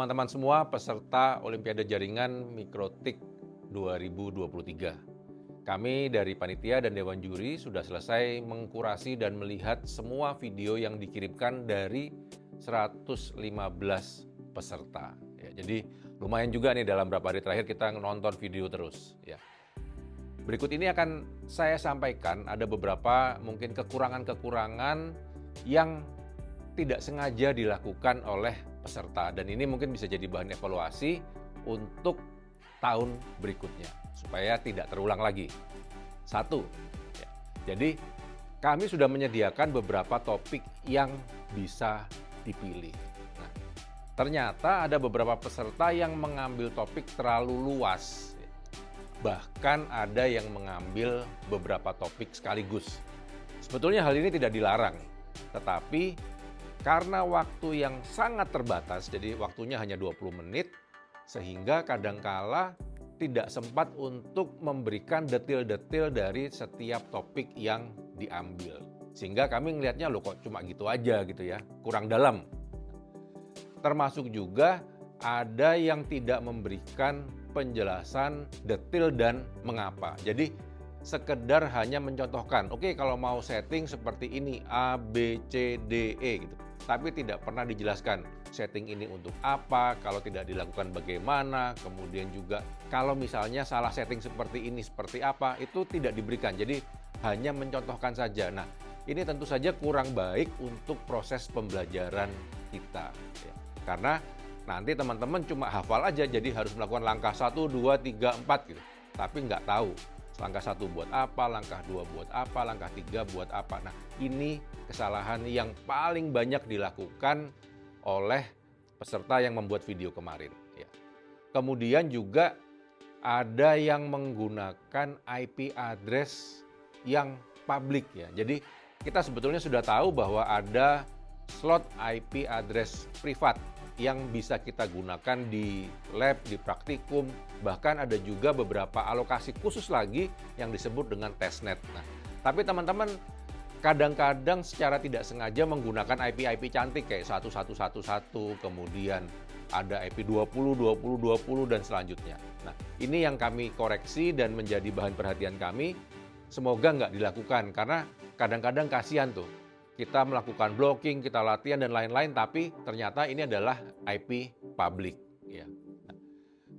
teman-teman semua peserta Olimpiade Jaringan Mikrotik 2023. Kami dari panitia dan dewan juri sudah selesai mengkurasi dan melihat semua video yang dikirimkan dari 115 peserta. Ya, jadi lumayan juga nih dalam beberapa hari terakhir kita nonton video terus. Ya. Berikut ini akan saya sampaikan ada beberapa mungkin kekurangan-kekurangan yang tidak sengaja dilakukan oleh peserta dan ini mungkin bisa jadi bahan evaluasi untuk tahun berikutnya supaya tidak terulang lagi. Satu, ya, jadi kami sudah menyediakan beberapa topik yang bisa dipilih. Nah, ternyata ada beberapa peserta yang mengambil topik terlalu luas. Bahkan ada yang mengambil beberapa topik sekaligus. Sebetulnya hal ini tidak dilarang, tetapi karena waktu yang sangat terbatas, jadi waktunya hanya 20 menit, sehingga kadangkala tidak sempat untuk memberikan detail-detail dari setiap topik yang diambil. Sehingga kami ngelihatnya loh kok cuma gitu aja gitu ya, kurang dalam. Termasuk juga ada yang tidak memberikan penjelasan detail dan mengapa. Jadi sekedar hanya mencontohkan, oke kalau mau setting seperti ini A, B, C, D, E gitu. Tapi tidak pernah dijelaskan setting ini untuk apa, kalau tidak dilakukan bagaimana, kemudian juga kalau misalnya salah setting seperti ini seperti apa, itu tidak diberikan. Jadi hanya mencontohkan saja. Nah, ini tentu saja kurang baik untuk proses pembelajaran kita. Ya. Karena nanti teman-teman cuma hafal aja, jadi harus melakukan langkah 1, 2, 3, 4 gitu. Tapi nggak tahu langkah 1 buat apa, langkah 2 buat apa, langkah 3 buat apa. Nah, ini kesalahan yang paling banyak dilakukan oleh peserta yang membuat video kemarin. Ya. Kemudian juga ada yang menggunakan IP address yang publik ya. Jadi kita sebetulnya sudah tahu bahwa ada slot IP address privat yang bisa kita gunakan di lab, di praktikum, bahkan ada juga beberapa alokasi khusus lagi yang disebut dengan testnet. Nah, tapi teman-teman kadang-kadang secara tidak sengaja menggunakan IP cantik kayak 1111, kemudian ada IP 20, 20, 20 dan selanjutnya. Nah, ini yang kami koreksi dan menjadi bahan perhatian kami. Semoga nggak dilakukan karena kadang-kadang kasihan tuh. Kita melakukan blocking, kita latihan dan lain-lain, tapi ternyata ini adalah IP publik. Ya. Nah,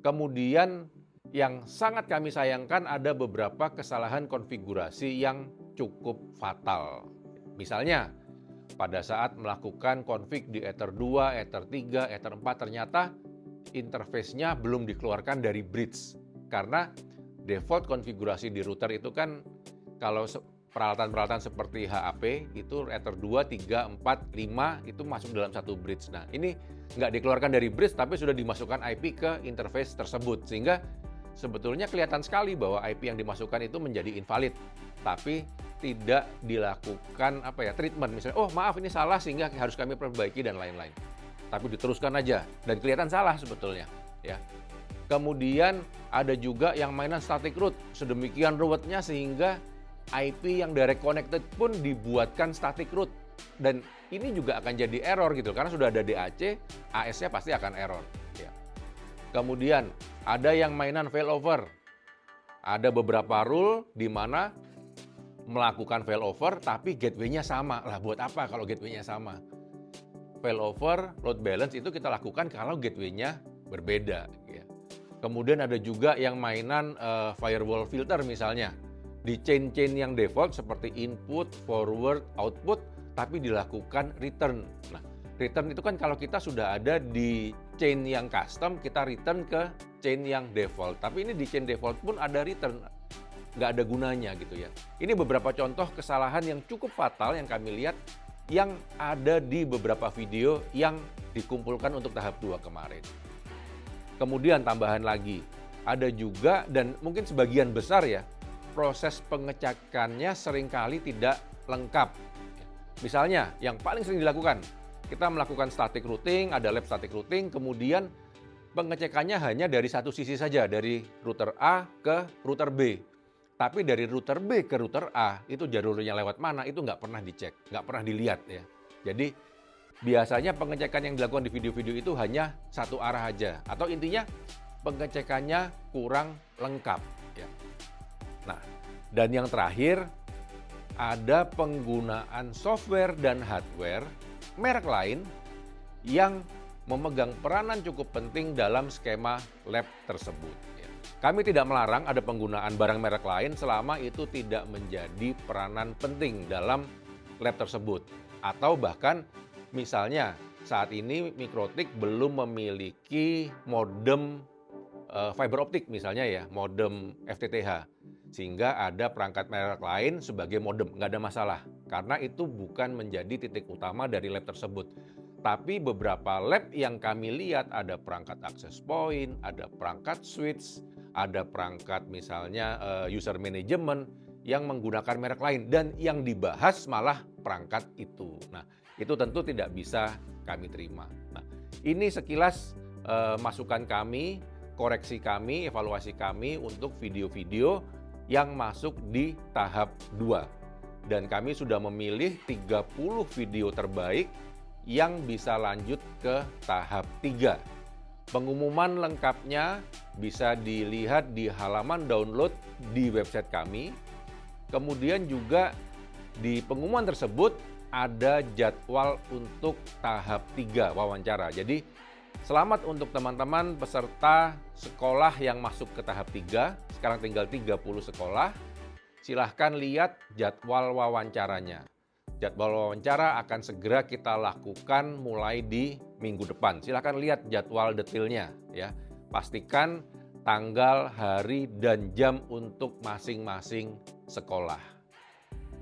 kemudian yang sangat kami sayangkan ada beberapa kesalahan konfigurasi yang cukup fatal. Misalnya, pada saat melakukan config di Ether 2, Ether 3, Ether 4, ternyata interface-nya belum dikeluarkan dari bridge. Karena default konfigurasi di router itu kan kalau peralatan-peralatan seperti HAP itu Ether 2, 3, 4, 5 itu masuk dalam satu bridge. Nah, ini nggak dikeluarkan dari bridge tapi sudah dimasukkan IP ke interface tersebut. Sehingga sebetulnya kelihatan sekali bahwa IP yang dimasukkan itu menjadi invalid. Tapi tidak dilakukan treatment. Misalnya, oh maaf ini salah sehingga harus kami perbaiki dan lain-lain. Tapi diteruskan aja dan kelihatan salah sebetulnya. Ya. Kemudian ada juga yang mainan static root. Sedemikian ruwetnya sehingga IP yang direct connected pun dibuatkan static root dan ini juga akan jadi error gitu karena sudah ada DAC, AS-nya pasti akan error. Ya. Kemudian ada yang mainan failover, ada beberapa rule di mana melakukan failover tapi gateway-nya sama. Lah buat apa kalau gateway-nya sama? Failover, load balance itu kita lakukan kalau gateway-nya berbeda. Ya. Kemudian ada juga yang mainan firewall filter misalnya. Di chain-chain yang default seperti input, forward, output, tapi dilakukan return. Nah, return itu kan kalau kita sudah ada di chain yang custom, kita return ke chain yang default. Tapi ini di chain default pun ada return, nggak ada gunanya gitu ya. Ini beberapa contoh kesalahan yang cukup fatal yang kami lihat yang ada di beberapa video yang dikumpulkan untuk tahap 2 kemarin. Kemudian tambahan lagi, ada juga dan mungkin sebagian besar ya, proses pengecekannya seringkali tidak lengkap. Misalnya, yang paling sering dilakukan, kita melakukan static routing, ada lab static routing, kemudian pengecekannya hanya dari satu sisi saja, dari router A ke router B. Tapi dari router B ke router A, itu jalurnya lewat mana, itu nggak pernah dicek, nggak pernah dilihat ya. Jadi biasanya pengecekan yang dilakukan di video-video itu hanya satu arah aja, atau intinya pengecekannya kurang lengkap. Ya. Nah, dan yang terakhir, ada penggunaan software dan hardware merek lain yang memegang peranan cukup penting dalam skema lab tersebut. Ya. Kami tidak melarang ada penggunaan barang merek lain selama itu tidak menjadi peranan penting dalam lab tersebut. Atau bahkan misalnya saat ini Mikrotik belum memiliki modem fiber optik misalnya ya, modem FTTH. Sehingga ada perangkat merek lain sebagai modem, nggak ada masalah. Karena itu bukan menjadi titik utama dari lab tersebut. Tapi beberapa lab yang kami lihat ada perangkat access point, ada perangkat switch, ada perangkat misalnya user management yang menggunakan merek lain. Dan yang dibahas malah perangkat itu. Nah, itu tentu tidak bisa kami terima. Nah, ini sekilas masukan kami, koreksi kami, evaluasi kami untuk video-video yang masuk di tahap 2. Dan kami sudah memilih 30 video terbaik yang bisa lanjut ke tahap 3. Pengumuman lengkapnya bisa dilihat di halaman download di website kami. Kemudian juga di pengumuman tersebut ada jadwal untuk tahap 3 wawancara. Jadi selamat untuk teman-teman peserta sekolah yang masuk ke tahap 3. Sekarang tinggal 30 sekolah. Silahkan lihat jadwal wawancaranya. Jadwal wawancara akan segera kita lakukan mulai di minggu depan. Silahkan lihat jadwal detailnya ya. Pastikan tanggal, hari, dan jam untuk masing-masing sekolah.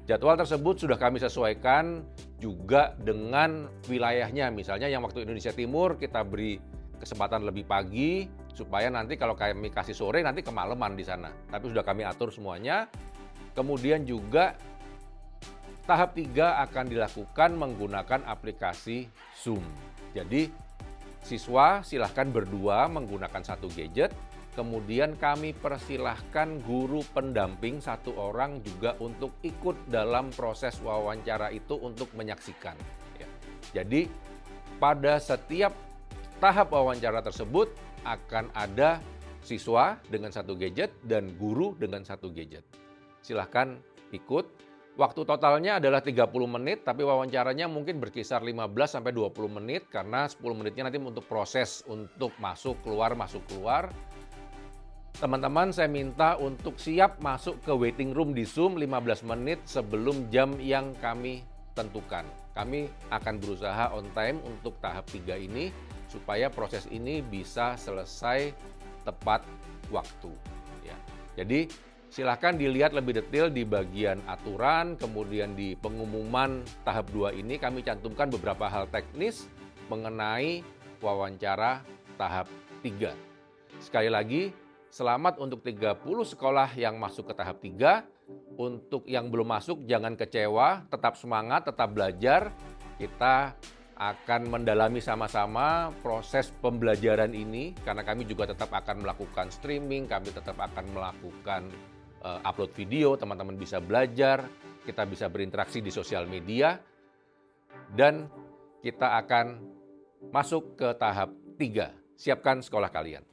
Jadwal tersebut sudah kami sesuaikan juga dengan wilayahnya. Misalnya yang waktu Indonesia Timur kita beri kesempatan lebih pagi supaya nanti kalau kami kasih sore nanti kemalaman di sana. Tapi sudah kami atur semuanya. Kemudian juga tahap 3 akan dilakukan menggunakan aplikasi Zoom. Jadi siswa silahkan berdua menggunakan satu gadget. Kemudian kami persilahkan guru pendamping satu orang juga untuk ikut dalam proses wawancara itu untuk menyaksikan. Ya. Jadi pada setiap tahap wawancara tersebut akan ada siswa dengan satu gadget dan guru dengan satu gadget. Silahkan ikut. Waktu totalnya adalah 30 menit, tapi wawancaranya mungkin berkisar 15-20 menit karena 10 menitnya nanti untuk proses untuk masuk keluar. Teman-teman saya minta untuk siap masuk ke waiting room di Zoom 15 menit sebelum jam yang kami tentukan. Kami akan berusaha on time untuk tahap 3 ini supaya proses ini bisa selesai tepat waktu. Ya. Jadi silahkan dilihat lebih detail di bagian aturan, kemudian di pengumuman tahap 2 ini kami cantumkan beberapa hal teknis mengenai wawancara tahap 3. Sekali lagi, selamat untuk 30 sekolah yang masuk ke tahap 3. Untuk yang belum masuk jangan kecewa, tetap semangat, tetap belajar. Kita akan mendalami sama-sama proses pembelajaran ini karena kami juga tetap akan melakukan streaming, kami tetap akan melakukan upload video, teman-teman bisa belajar, kita bisa berinteraksi di sosial media, dan kita akan masuk ke tahap 3. Siapkan sekolah kalian.